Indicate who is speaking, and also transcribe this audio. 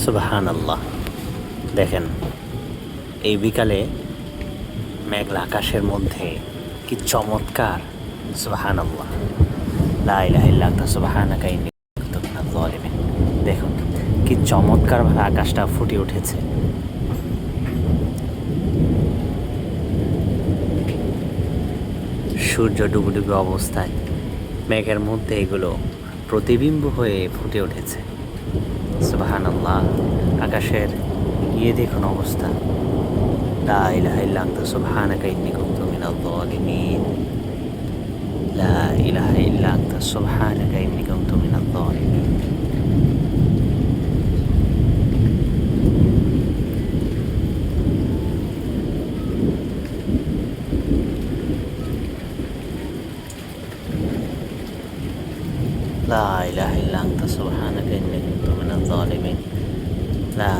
Speaker 1: সুবহানাল্লাহ। দেখেন, এই বিকালে মেঘলা আকাশের মধ্যে কি চমৎকার! সুবহানাল্লাহ, লা ইলাহা ইল্লা আনতা সুবহানাকা ইন্নী কুনতু মিনাজ জালিমিন। দেখুন কি চমৎকারভাবে আকাশটা ফুটে উঠেছে। সূর্য ডুবুডুবু অবস্থায় মেঘের মধ্যে এগুলো প্রতিবিম্ব হয়ে ফুটে উঠেছে। সুবহানাল্লাহ, আকাশের গিয়ে দেখুন অবস্থা। লা ইলাহা ইল্লা আনতা সুবহানাকা ইন্নী কুনতু মিনাজ জালিমিন। লা ইলাহা ইল্লা আনতা সুবহানাকা ইন্নী কুনতু মিনাজ জালিমিন। لا إله إلا أنت سبحانك إني كنت من الظالمين لا